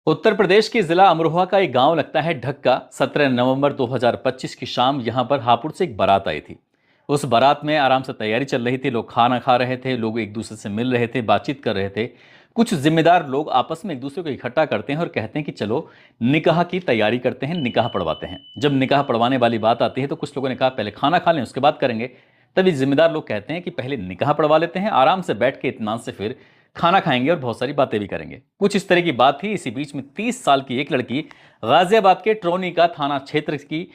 उत्तर प्रदेश के जिला अमरोहा का एक गांव लगता है ढक्का। 17 नवंबर 2025 की शाम यहां पर हापुड़ से एक बारात आई थी। उस बारात में आराम से तैयारी चल रही थी, लोग खाना खा रहे थे, लोग एक दूसरे से मिल रहे थे, बातचीत कर रहे थे। कुछ जिम्मेदार लोग आपस में एक दूसरे को इकट्ठा करते हैं और कहते हैं कि चलो निकाह की तैयारी करते हैं, निकाह पढ़वाते हैं। जब निकाह पढ़वाने वाली बात आती है तो कुछ लोगों ने कहा पहले खाना खा लें उसके बाद करेंगे। तभी जिम्मेदार लोग कहते हैं कि पहले निकाह पढ़वा लेते हैं, आराम से बैठ के इत्मीनान से फिर खाना खाएंगे और बहुत सारी बातें भी करेंगे। कुछ इस तरह की बात थी। इसी बीच में 30 साल की एक लड़की गाजियाबाद के ट्रोनी का थाना क्षेत्र की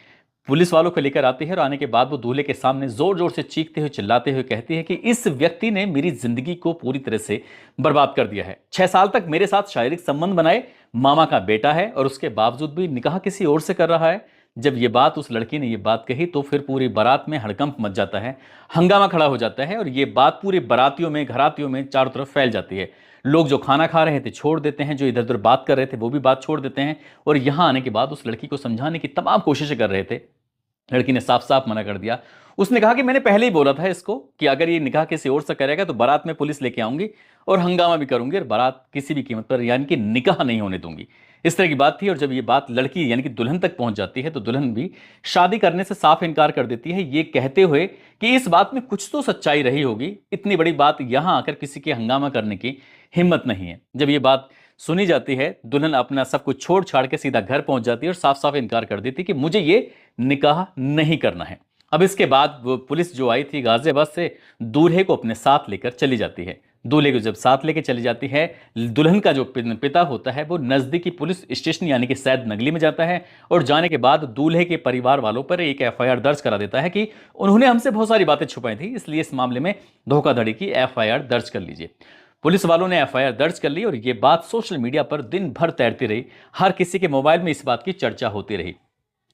पुलिस वालों को लेकर आती है और आने के बाद वो दूल्हे के सामने जोर जोर से चीखते हुए चिल्लाते हुए कहती है कि इस व्यक्ति ने मेरी जिंदगी को पूरी तरह से बर्बाद कर दिया है। 6 साल तक मेरे साथ शारीरिक संबंध बनाए, मामा का बेटा है और उसके बावजूद भी निकाह किसी और से कर रहा है। जब ये बात उस लड़की ने ये बात कही तो फिर पूरी बारात में हड़कंप मच जाता है, हंगामा खड़ा हो जाता है और ये बात पूरे बारातियों में, घरातियों में चारों तरफ फैल जाती है। लोग जो खाना खा रहे थे छोड़ देते हैं, जो इधर उधर बात कर रहे थे वो भी बात छोड़ देते हैं और यहां आने के बाद उस लड़की को समझाने की तमाम कोशिशें कर रहे थे। लड़की ने साफ साफ मना कर दिया। उसने कहा कि मैंने पहले ही बोला था इसको कि अगर ये निकाह किसी और से करेगा तो बारात में पुलिस लेके आऊंगी और हंगामा भी करूंगी और बारात किसी भी कीमत पर यानी कि निकाह नहीं होने दूंगी। इस तरह की बात थी और जब ये बात लड़की यानी कि दुल्हन तक पहुंच जाती है तो दुल्हन भी शादी करने से साफ इनकार कर देती है, ये कहते हुए कि इस बात में कुछ तो सच्चाई रही होगी। इतनी बड़ी बात यहां आकर किसी के हंगामा करने की हिम्मत नहीं है। जब ये बात सुनी जाती है दुल्हन अपना सब कुछ छोड़ छाड़ के सीधा घर पहुंच जाती है और साफ साफ इनकार कर देती है कि मुझे ये निकाह नहीं करना है। अब इसके बाद वो पुलिस जो आई थी गाजियाबाद से दूल्हे को अपने साथ लेकर चली जाती है। दूल्हे को जब साथ लेकर चली जाती है, दुल्हन का जो पिता होता है वो नजदीकी पुलिस स्टेशन यानी कि सैद नगली में जाता है और जाने के बाद दूल्हे के परिवार वालों पर एक एफआईआर दर्ज करा देता है कि उन्होंने हमसे बहुत सारी बातें छुपाई थी, इसलिए इस मामले में धोखाधड़ी की एफआईआर दर्ज कर लीजिए। पुलिस वालों ने एफआईआर दर्ज कर ली और यह बात सोशल मीडिया पर दिन भर तैरती रही। हर किसी के मोबाइल में इस बात की चर्चा होती रही।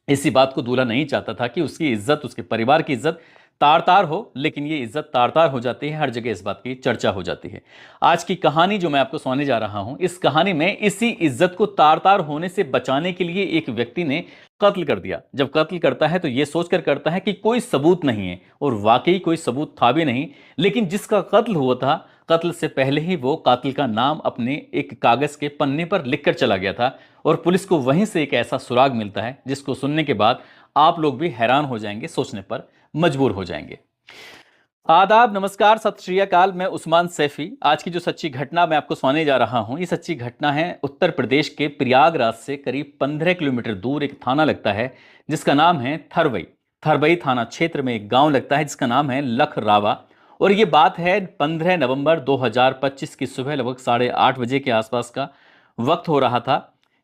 इसी बात को दूल्हा नहीं चाहता था कि उसकी इज्जत, उसके परिवार की इज्जत तार तार हो, लेकिन ये इज्जत तार तार हो जाती है, हर जगह इस बात की चर्चा हो जाती है। आज की कहानी जो मैं आपको सुनाने जा रहा हूं, इस कहानी में इसी इज्जत को तार तार होने से बचाने के लिए एक व्यक्ति ने कत्ल कर दिया। जब कत्ल करता है तो यह सोचकर करता है कि कोई सबूत नहीं है और वाकई कोई सबूत था भी नहीं, लेकिन जिसका कत्ल हुआ था, कत्ल से पहले ही वो कातिल का नाम अपने एक कागज के पन्ने पर लिखकर चला गया था और पुलिस को वहीं से एक ऐसा सुराग मिलता है जिसको सुनने के बाद आप लोग भी हैरान हो जाएंगे, सोचने पर मजबूर हो जाएंगे। आदाब, नमस्कार, सत श्री अकाल। मैं उस्मान सैफी। आज की जो सच्ची घटना मैं आपको सुनाने जा रहा हूं, ये सच्ची घटना है उत्तर प्रदेश के प्रयागराज से करीब 15 किलोमीटर दूर एक थाना लगता है जिसका नाम है थरवई। थरवई थाना क्षेत्र में एक गांव लगता है जिसका नाम है लखरावा और ये बात है 15 नवंबर 2025 की सुबह लगभग 8:30 बजे के आसपास का वक्त हो रहा था।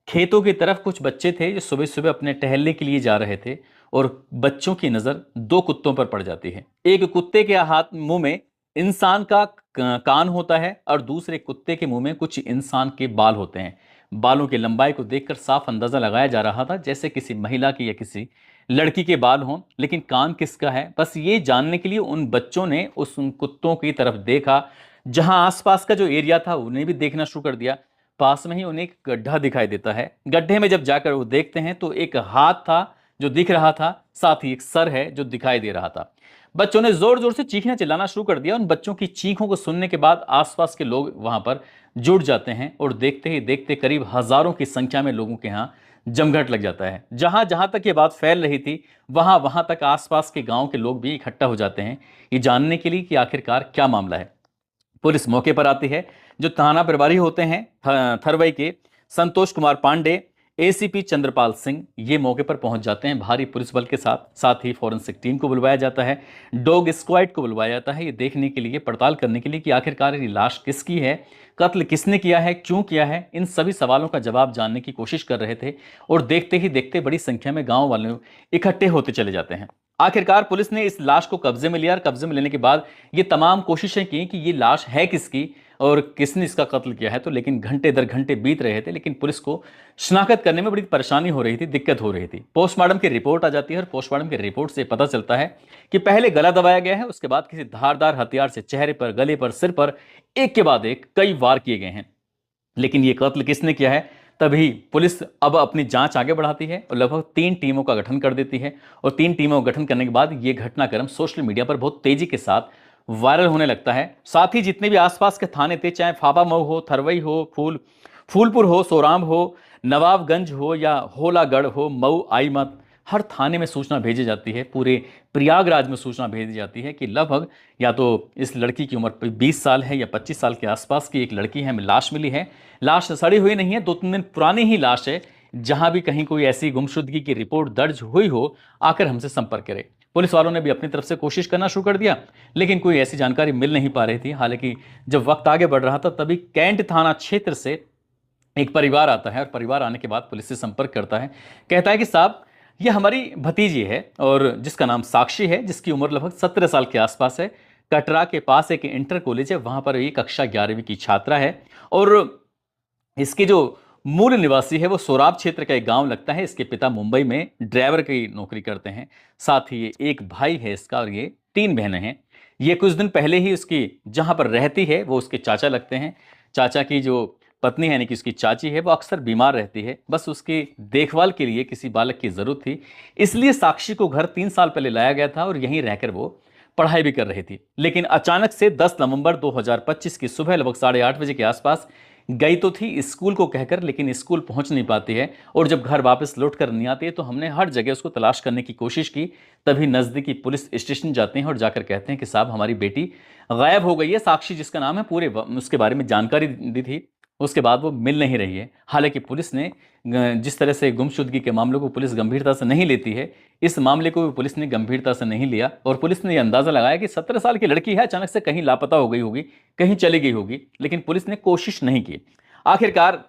खेतों की तरफ कुछ बच्चे थे जो सुबह सुबह अपने टहलने के लिए जा रहे थे और बच्चों की नजर दो कुत्तों पर पड़ जाती है। एक कुत्ते के हाथ मुंह में इंसान का कान होता है और दूसरे कुत्ते के मुंह में कुछ इंसान के बाल होते हैं। बालों की लंबाई को देखकर साफ अंदाजा लगाया जा रहा था जैसे किसी महिला की या किसी लड़की के बाल हों, लेकिन कान किसका है बस ये जानने के लिए उन बच्चों ने उन कुत्तों की तरफ देखा। जहां आसपास का जो एरिया था उन्हें भी देखना शुरू कर दिया। पास में ही उन्हें एक गड्ढा दिखाई देता है। गड्ढे में जब जाकर वो देखते हैं तो एक हाथ था जो दिख रहा था, साथ ही एक सर है जो दिखाई दे रहा था। बच्चों ने जोर जोर से चीखना चिल्लाना शुरू कर दिया। उन बच्चों की चीखों को सुनने के बाद आसपास के लोग वहां पर जुट जाते हैं और देखते ही देखते करीब हजारों की संख्या में लोगों के यहाँ जमघट लग जाता है। जहां जहां तक ये बात फैल रही थी वहां वहां तक आसपास के गांव के लोग भी इकट्ठा हो जाते हैं ये जानने के लिए कि आखिरकार क्या मामला है। पुलिस मौके पर आती है। जो थाना प्रभारी होते हैं थरवई के संतोष कुमार पांडे, एसीपी चंद्रपाल सिंह, ये मौके पर पहुंच जाते हैं भारी पुलिस बल के साथ। साथ ही फॉरेंसिक टीम को बुलवाया जाता है, डॉग स्क्वाड को बुलवाया जाता है, ये देखने के लिए, पड़ताल करने के लिए कि आखिरकार ये लाश किसकी है, कत्ल किसने किया है, क्यों किया है। इन सभी सवालों का जवाब जानने की कोशिश कर रहे थे और देखते ही देखते बड़ी संख्या में गांव वाले इकट्ठे होते चले जाते हैं। आखिरकार पुलिस ने इस लाश को कब्जे में लिया और कब्जे में लेने के बाद ये तमाम कोशिशें की कि ये लाश है किसकी और किसने इसका कत्ल किया है। तो लेकिन घंटे दर घंटे बीत रहे थे, लेकिन पुलिस को शिनाख्त करने में बड़ी परेशानी हो रही थी, दिक्कत हो रही थी। पोस्टमार्टम की रिपोर्ट आ जाती है और पोस्टमार्टम की रिपोर्ट से पता चलता है कि पहले गला दबाया गया है, उसके बाद किसी धारदार हथियार से चेहरे पर, गले पर, सिर पर एक के बाद एक कई वार किए गए हैं। लेकिन ये कत्ल किसने किया है, तभी पुलिस अब अपनी जांच आगे बढ़ाती है और लगभग 3 टीमों का गठन कर देती है। और 3 टीमों का गठन करने के बाद ये घटनाक्रम सोशल मीडिया पर बहुत तेजी के साथ वायरल होने लगता है। साथ ही जितने भी आसपास के थाने थे, चाहे फाबा मऊ हो, थरवई हो, फूलपुर हो, सोराम हो, नवाबगंज हो या होलागढ़ हो, मऊ, आईमत, हर थाने में सूचना भेजी जाती है। पूरे प्रयागराज में सूचना भेजी जाती है कि लगभग या तो इस लड़की की उम्र 20 साल है या 25 साल के आसपास की एक लड़की है, हमें लाश मिली है। लाश सड़ी हुई नहीं है, 2-3 दिन पुरानी ही लाश है। जहां भी कहीं कोई ऐसी गुमशुदगी की रिपोर्ट दर्ज हुई हो, आकर हमसे संपर्क करें। पुलिस वालों ने भी अपनी तरफ से कोशिश करना शुरू कर दिया, लेकिन कोई ऐसी जानकारी मिल नहीं पा रही थी। हालांकि जब वक्त आगे बढ़ रहा था, तभी कैंट थाना क्षेत्र से एक परिवार आता है और परिवार आने के बाद पुलिस से संपर्क करता है। कहता है कि साहब, ये हमारी भतीजी है और जिसका नाम साक्षी है, जिसकी उम्र लगभग 17 साल के आसपास है। कटरा के पास एक इंटर कॉलेज है, वहां पर ये कक्षा 11वीं की छात्रा है और इसके जो मूल निवासी है वो सोराब क्षेत्र का एक गांव लगता है। इसके पिता मुंबई में ड्राइवर की नौकरी करते हैं। साथ ही ये एक भाई है इसका और ये 3 बहनें हैं। ये कुछ दिन पहले ही उसकी जहां पर रहती है वो उसके चाचा लगते हैं। चाचा की जो पत्नी है यानी कि उसकी चाची है, वो अक्सर बीमार रहती है। बस उसकी देखभाल के लिए किसी बालक की जरूरत थी, इसलिए साक्षी को घर 3 साल पहले लाया गया था और यहीं रहकर वो पढ़ाई भी कर रही थी। लेकिन अचानक से 10 नवंबर 2025 की सुबह लगभग 8:30 बजे के आसपास गई तो थी स्कूल को कहकर, लेकिन स्कूल पहुंच नहीं पाती है और जब घर वापस लौट कर नहीं आती है तो हमने हर जगह उसको तलाश करने की कोशिश की। तभी नज़दीकी पुलिस स्टेशन जाते हैं और जाकर कहते हैं कि साहब, हमारी बेटी गायब हो गई है। साक्षी जिसका नाम है, पूरे उसके बारे में जानकारी दी थी। उसके बाद वो मिल नहीं रही है। हालांकि पुलिस ने जिस तरह से गुमशुदगी के मामलों को पुलिस गंभीरता से नहीं लेती है, इस मामले को भी पुलिस ने गंभीरता से नहीं लिया और पुलिस ने यह अंदाजा लगाया कि 17 साल की लड़की है, अचानक से कहीं लापता हो गई होगी, कहीं चली गई होगी, लेकिन पुलिस ने कोशिश नहीं की। आखिरकार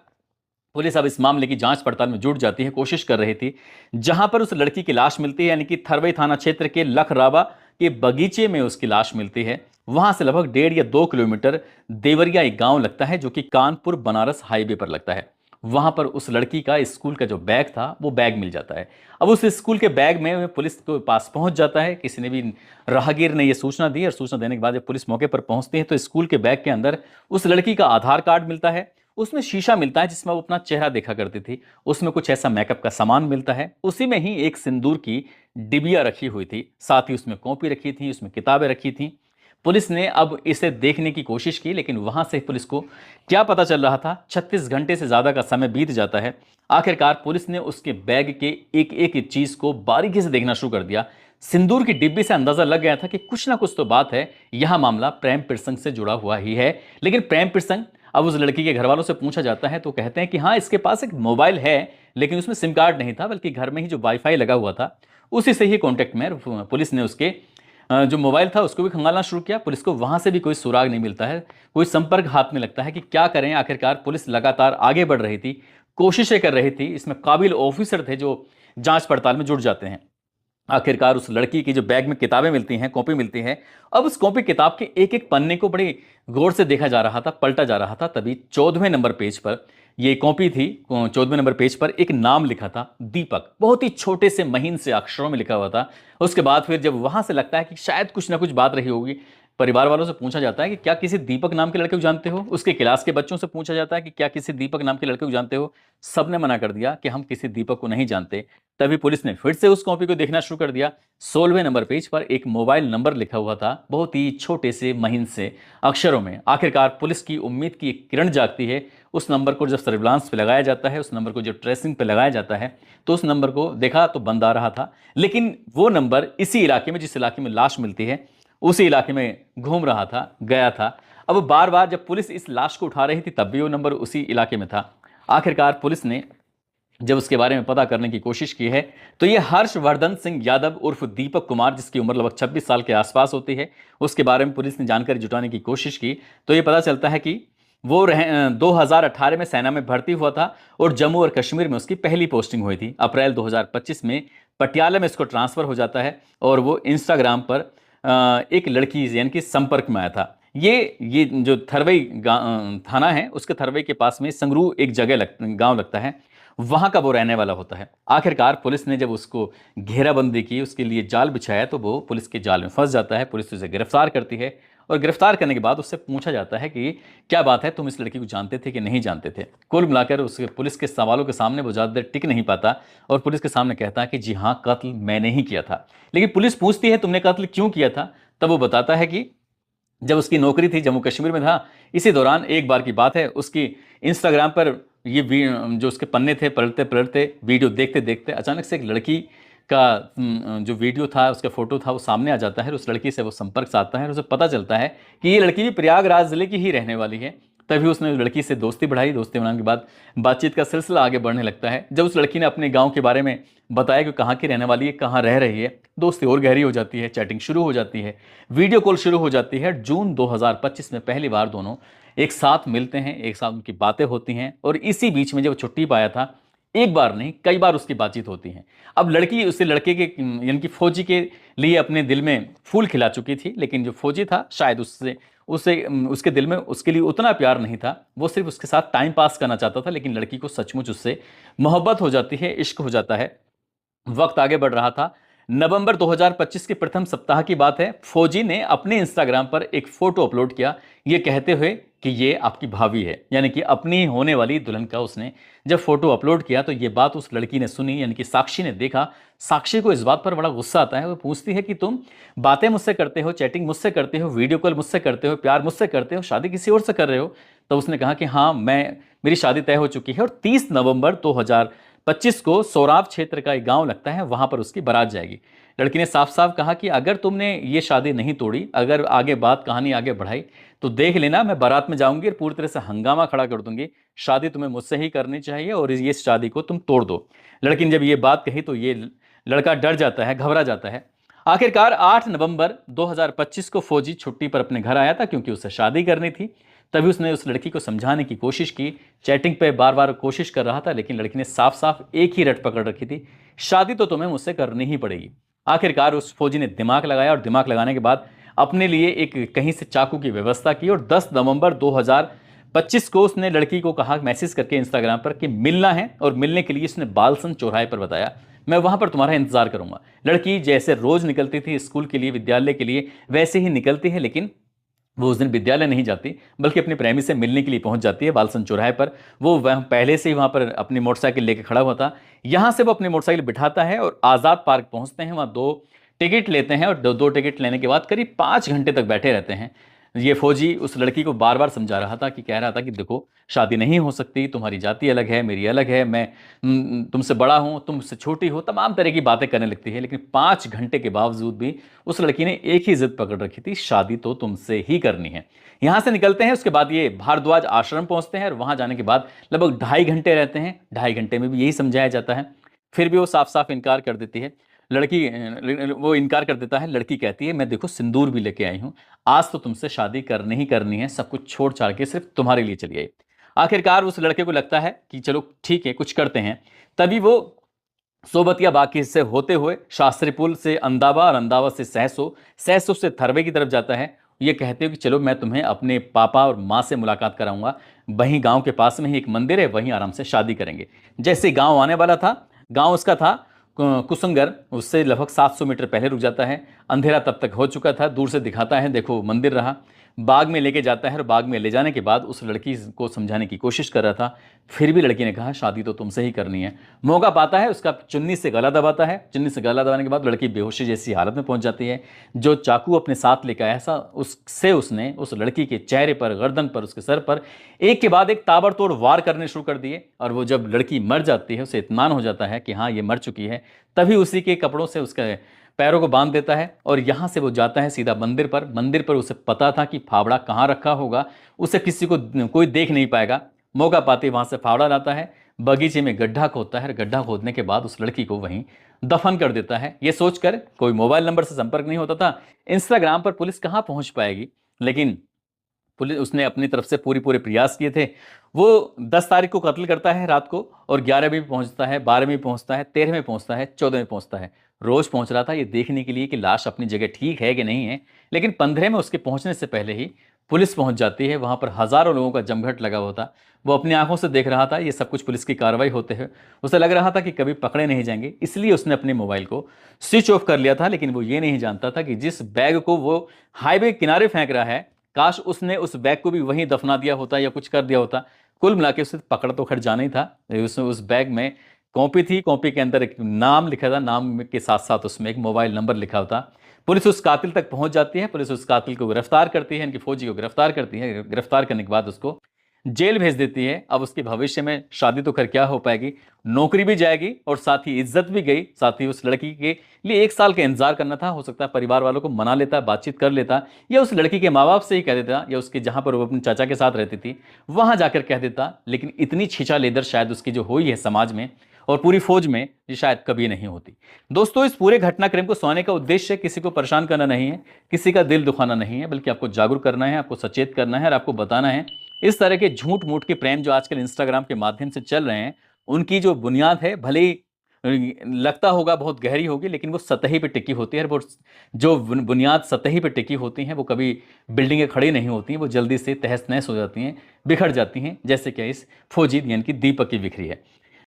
पुलिस अब इस मामले की जांच पड़ताल में जुट जाती है, कोशिश कर रही थी। जहां पर उस लड़की की लाश मिलती है यानी कि थरवई थाना क्षेत्र के लखराबा के बगीचे में उसकी लाश मिलती है। वहां से लगभग 1.5 या 2 किलोमीटर देवरिया एक गांव लगता है जो कि कानपुर बनारस हाईवे पर लगता है। वहां पर उस लड़की का स्कूल का जो बैग था वो बैग मिल जाता है। अब उस स्कूल के बैग में पुलिस के पास पहुंच जाता है। किसी ने भी राहगीर ने यह सूचना दी और सूचना देने के बाद जब पुलिस मौके पर पहुंचती है तो स्कूल के बैग के अंदर उस लड़की का आधार कार्ड मिलता है। उसमें शीशा मिलता है जिसमें वो अपना चेहरा देखा करती थी। उसमें कुछ ऐसा मेकअप का सामान मिलता है। उसी में ही एक सिंदूर की डिबिया रखी हुई थी। साथ ही उसमें कॉपी रखी थी, उसमें किताबें रखी थी। पुलिस ने अब इसे देखने की कोशिश की, लेकिन वहां से पुलिस को क्या पता चल रहा था, 36 घंटे से ज्यादा का समय बीत जाता है। आखिरकार पुलिस ने उसके बैग के एक एक चीज को बारीकी से देखना शुरू कर दिया। सिंदूर की डिब्बी से अंदाजा लग गया था कि कुछ ना कुछ तो बात है, यह मामला प्रेम प्रसंग से जुड़ा हुआ ही है। लेकिन प्रेम प्रसंग, अब उस लड़की के घर वालों से पूछा जाता है तो कहते हैं कि हाँ, इसके पास एक मोबाइल है, लेकिन उसमें सिम कार्ड नहीं था, बल्कि घर में ही जो वाईफाई लगा हुआ था उसी से ही कॉन्टेक्ट में। पुलिस ने उसके जो मोबाइल था उसको भी खंगालना शुरू किया। पुलिस को वहां से भी कोई सुराग नहीं मिलता है, कोई संपर्क हाथ में लगता है कि क्या करें। आखिरकार पुलिस लगातार आगे बढ़ रही थी, कोशिशें कर रही थी। इसमें काबिल ऑफिसर थे जो जांच पड़ताल में जुट जाते हैं। आखिरकार उस लड़की की जो बैग में किताबें मिलती हैं, कॉपी मिलती है। अब उस कॉपी किताब के एक एक पन्ने को बड़ी गौर से देखा जा रहा था, पलटा जा रहा था। तभी 14वें नंबर पेज पर ये कॉपी थी। 14वें नंबर पेज पर एक नाम लिखा था, दीपक, बहुत ही छोटे से महीन से अक्षरों में लिखा हुआ था। उसके बाद फिर जब वहां से लगता है कि शायद कुछ ना कुछ बात रही होगी, परिवार वालों से पूछा जाता है कि क्या किसी दीपक नाम के लड़के को जानते हो। उसके क्लास के बच्चों से पूछा जाता है कि क्या किसी दीपक नाम के लड़के को जानते हो। सबने मना कर दिया कि हम किसी दीपक को नहीं जानते। तभी पुलिस ने फिर से उस कॉपी को देखना शुरू कर दिया। 16वें नंबर पेज पर एक मोबाइल नंबर लिखा हुआ था, बहुत ही छोटे से महीन से अक्षरों में। आखिरकार पुलिस की उम्मीद की एक किरण जागती है। उस नंबर को जब सर्विलांस पे लगाया जाता है, उस नंबर को जब ट्रेसिंग पे लगाया जाता है, तो उस नंबर को देखा तो बंद आ रहा था। लेकिन वो नंबर इसी इलाके में, जिस इलाके में लाश मिलती है, उसी इलाके में घूम रहा था, गया था। अब बार बार जब पुलिस इस लाश को उठा रही थी तब भी वो नंबर उसी इलाके में था। आखिरकार पुलिस ने जब उसके बारे में पता करने की कोशिश की है तो ये हर्षवर्धन सिंह यादव उर्फ दीपक कुमार, जिसकी उम्र लगभग 26 साल के आसपास होती है, उसके बारे में पुलिस ने जानकारी जुटाने की कोशिश की तो ये पता चलता है कि वो 2018 में सेना में भर्ती हुआ था और जम्मू और कश्मीर में उसकी पहली पोस्टिंग हुई थी। अप्रैल 2025 में पटियाला में इसको ट्रांसफर हो जाता है और वो इंस्टाग्राम पर एक लड़की यानी कि संपर्क में आया था। ये जो थरवई थाना है, उसके थरवई के पास में संगरू एक जगह गांव लगता है, वहां का वो रहने वाला होता है। आखिरकार पुलिस ने जब उसको घेराबंदी की, उसके लिए जाल बिछाया, तो वो पुलिस के जाल में फंस जाता है। पुलिस उसे गिरफ्तार करती है और गिरफ्तार करने के बाद उससे पूछा जाता है कि क्या बात है, तुम इस लड़की को जानते थे कि नहीं जानते थे। कुल मिलाकर उसके पुलिस के सवालों के सामने वो ज़्यादा देर टिक नहीं पाता और पुलिस के सामने कहता है कि जी हाँ, कत्ल मैंने ही किया था। लेकिन पुलिस पूछती है तुमने कत्ल क्यों किया था, तब वो बताता है कि जब उसकी नौकरी थी, जम्मू कश्मीर में था, इसी दौरान एक बार की बात है, उसकी इंस्टाग्राम पर जो उसके पन्ने थे पलटते पलटते वीडियो देखते देखते अचानक से एक लड़की का जो वीडियो था, उसका फोटो था, वो सामने आ जाता है। उस लड़की से वो संपर्क साधता है और उसे पता चलता है कि ये लड़की भी प्रयागराज जिले की ही रहने वाली है। तभी उसने उस लड़की से दोस्ती बढ़ाई। दोस्ती बढ़ाने के बाद बातचीत का सिलसिला आगे बढ़ने लगता है। जब उस लड़की ने अपने गांव के बारे में बताया कि कहाँ की रहने वाली है, कहाँ रह रही है, दोस्ती और गहरी हो जाती है, चैटिंग शुरू हो जाती है, वीडियो कॉल शुरू हो जाती है। जून 2025 में पहली बार दोनों एक साथ मिलते हैं, एक साथ उनकी बातें होती हैं। और इसी बीच में जब छुट्टी पाया था, एक बार नहीं कई बार उसकी बातचीत होती है। अब लड़की उससे लड़के के यानी कि फौजी के लिए अपने दिल में फूल खिला चुकी थी, लेकिन जो फौजी था शायद उससे उसे उसके दिल में उसके लिए उतना प्यार नहीं था। वो सिर्फ उसके साथ टाइम पास करना चाहता था, लेकिन लड़की को सचमुच उससे मोहब्बत हो जाती है, इश्क हो जाता है। वक्त आगे बढ़ रहा था। नवंबर 2025 के प्रथम सप्ताह की बात है। फौजी ने अपने इंस्टाग्राम पर एक फोटो अपलोड किया, ये कहते हुए कि ये आपकी भाभी है, यानी कि अपनी होने वाली दुल्हन का उसने जब फोटो अपलोड किया तो ये बात उस लड़की ने सुनी, यानी कि साक्षी ने देखा। साक्षी को इस बात पर बड़ा गुस्सा आता है। वो पूछती है कि तुम बातें मुझसे करते हो, चैटिंग मुझसे करते हो, वीडियो कॉल मुझसे करते हो, प्यार मुझसे करते हो, शादी किसी और से कर रहे हो? तो उसने कहा कि हाँ, मेरी शादी तय हो चुकी है और 30 नवंबर 2025 को सौराव क्षेत्र का एक गांव लगता है, वहां पर उसकी बारात जाएगी। लड़की ने साफ साफ कहा कि अगर तुमने ये शादी नहीं तोड़ी, अगर आगे बात कहानी आगे बढ़ाई तो देख लेना, मैं बारात में जाऊंगी और पूरी तरह से हंगामा खड़ा कर दूंगी। शादी तुम्हें मुझसे ही करनी चाहिए और ये शादी को तुम तोड़ दो। लड़की ने जब ये बात कही तो ये लड़का डर जाता है, घबरा जाता है। आखिरकार 8 नवंबर 2025 को फौजी छुट्टी पर अपने घर आया था, क्योंकि उसे शादी करनी थी। तभी उसने उस लड़की को समझाने की कोशिश की, चैटिंग पे बार बार कोशिश कर रहा था, लेकिन लड़की ने साफ साफ एक ही रट पकड़ रखी थी, शादी तो तुम्हें मुझसे करनी ही पड़ेगी। आखिरकार उस फौजी ने दिमाग लगाया और दिमाग लगाने के बाद अपने लिए एक कहीं से चाकू की व्यवस्था की और 10 नवंबर 2025 को उसने लड़की को कहा, मैसेज करके इंस्टाग्राम पर, कि मिलना है। और मिलने के लिए उसने बालसन चौराहे पर बताया, मैं वहां पर तुम्हारा इंतजार करूंगा। लड़की जैसे रोज निकलती थी स्कूल के लिए, विद्यालय के लिए, वैसे ही निकलती है, लेकिन वो उस दिन विद्यालय नहीं जाती बल्कि अपने प्रेमी से मिलने के लिए पहुंच जाती है बालसन चौराहे पर। वो वह पहले से ही वहां पर अपनी मोटरसाइकिल लेकर खड़ा हुआ था। यहां से वो अपनी मोटरसाइकिल बिठाता है और आज़ाद पार्क पहुंचते हैं। वहां 2 टिकट लेते हैं और दो टिकट लेने के बाद करीब 5 घंटे तक बैठे रहते हैं। ये फौजी उस लड़की को बार बार समझा रहा था, कि कह रहा था कि देखो, शादी नहीं हो सकती, तुम्हारी जाति अलग है, मेरी अलग है, मैं तुमसे बड़ा हूं, तुम मुझसे छोटी हो, तमाम तरह की बातें करने लगती है। लेकिन 5 घंटे के बावजूद भी उस लड़की ने एक ही जिद पकड़ रखी थी, शादी तो तुमसे ही करनी है। यहां से निकलते हैं, उसके बाद ये भारद्वाज आश्रम पहुंचते हैं और वहां जाने के बाद लगभग 2.5 घंटे रहते हैं। 2.5 घंटे में भी यही समझाया जाता है, फिर भी वो साफ साफ इनकार कर देती है। वो इनकार कर देता है। लड़की कहती है, मैं देखो सिंदूर भी लेके आई हूं, आज तो तुमसे शादी करनी ही करनी है, सब कुछ छोड़ छाड़ के सिर्फ तुम्हारे लिए चली आई। आखिरकार उस लड़के को लगता है कि चलो ठीक है, कुछ करते हैं। तभी वो सोबतिया बाग से होते हुए शास्त्री पुल से अंदावा और अंदावा से सहसो, सहसो से थरवे की तरफ जाता है। ये कहते हो कि चलो मैं तुम्हें अपने पापा और माँ से मुलाकात कराऊंगा, वहीं गांव के पास में ही एक मंदिर है, वहीं आराम से शादी करेंगे। जैसे गांव आने वाला था, गांव उसका था कुसुंगर, उससे लगभग 700 मीटर पहले रुक जाता है। अंधेरा तब तक हो चुका था। दूर से दिखाता है, देखो मंदिर रहा। बाग में लेके जाता है और बाग में ले जाने के बाद उस लड़की को समझाने की कोशिश कर रहा था, फिर भी लड़की ने कहा शादी तो तुमसे ही करनी है। मौका पाता है, उसका चुन्नी से गला दबाता है। चुन्नी से गला दबाने के बाद लड़की बेहोशी जैसी हालत में पहुंच जाती है। जो चाकू अपने साथ लेकर आया था, उससे उसने उस लड़की के चेहरे पर, गर्दन पर, उसके सर पर एक के बाद एक ताबड़तोड़ वार करने शुरू कर दिए। और वो जब लड़की मर जाती है, उसे इत्मीनान हो जाता है कि हाँ ये मर चुकी है। तभी उसी के कपड़ों से उसके पैरों को बांध देता है और यहां से वो जाता है सीधा मंदिर पर। मंदिर पर उसे पता था कि फावड़ा कहां रखा होगा, उसे किसी को कोई देख नहीं पाएगा। मौका पाते वहां से फावड़ा लाता है, बगीचे में गड्ढा खोदता है। गड्ढा खोदने के बाद उस लड़की को वहीं दफन कर देता है। ये सोचकर कोई मोबाइल नंबर से संपर्क नहीं होता था, इंस्टाग्राम पर पुलिस कहां पहुंच पाएगी। लेकिन पुलिस, उसने अपनी तरफ से पूरे प्रयास किए थे। वो 10 तारीख को कत्ल करता है रात को, और 11वीं में पहुंचता है, 12वीं में पहुंचता है, 13वीं में पहुंचता है, 14वीं में पहुंचता है। रोज पहुंच रहा था ये देखने के लिए कि लाश अपनी जगह ठीक है कि नहीं है। लेकिन 15 में उसके पहुंचने से पहले ही पुलिस पहुंच जाती है। वहां पर हजारों लोगों का जमघट लगा हुआ था। वो अपनी आंखों से देख रहा था ये सब कुछ पुलिस की कार्रवाई होते हुए। उसे लग रहा था कि कभी पकड़े नहीं जाएंगे, इसलिए उसने अपने मोबाइल को स्विच ऑफ कर लिया था। लेकिन वो ये नहीं जानता था कि जिस बैग को वो हाईवे किनारे फेंक रहा है, काश उसने उस बैग को भी वहीं दफना दिया होता या कुछ कर दिया होता। कुल मिला के उसे पकड़ तो खैर जाना ही था। उस बैग में कॉपी थी, कॉपी के अंदर एक नाम लिखा था, नाम के साथ साथ उसमें एक मोबाइल नंबर लिखा होता। पुलिस उस कातिल तक पहुंच जाती है। पुलिस उस कातिल को गिरफ्तार करती है, इनकी फौजी को गिरफ्तार करती है। गिरफ्तार करने के बाद उसको जेल भेज देती है। अब उसके भविष्य में शादी तो खैर क्या हो पाएगी, नौकरी भी जाएगी और साथ ही इज्जत भी गई। साथ ही उस लड़की के लिए 1 साल का इंतजार करना था। हो सकता है परिवार वालों को मना लेता, बातचीत कर लेता, या उस लड़की के माँ बाप से ही कह देता, या उसके जहां पर वो अपने चाचा के साथ रहती थी वहां जाकर कह देता। लेकिन इतनी छीछा लेदर शायद उसकी जो हुई है समाज में और पूरी फौज में, ये शायद कभी नहीं होती। दोस्तों, इस पूरे घटनाक्रम को सुनाने का उद्देश्य किसी को परेशान करना नहीं है, किसी का दिल दुखाना नहीं है, बल्कि आपको जागरूक करना है, आपको सचेत करना है और आपको बताना है इस तरह के झूठ मूठ के प्रेम जो आजकल इंस्टाग्राम के माध्यम से चल रहे हैं, उनकी जो बुनियाद है भले ही लगता होगा बहुत गहरी होगी, लेकिन वो सतही पे टिकी होती है। और वो जो बुनियाद सतही पे टिकी होती हैं वो कभी बिल्डिंगें खड़ी नहीं होती हैं, वो जल्दी से तहस नहस हो जाती हैं, बिखर जाती हैं, जैसे कि इस फौजी यानी कि दीपक की बिखरी है।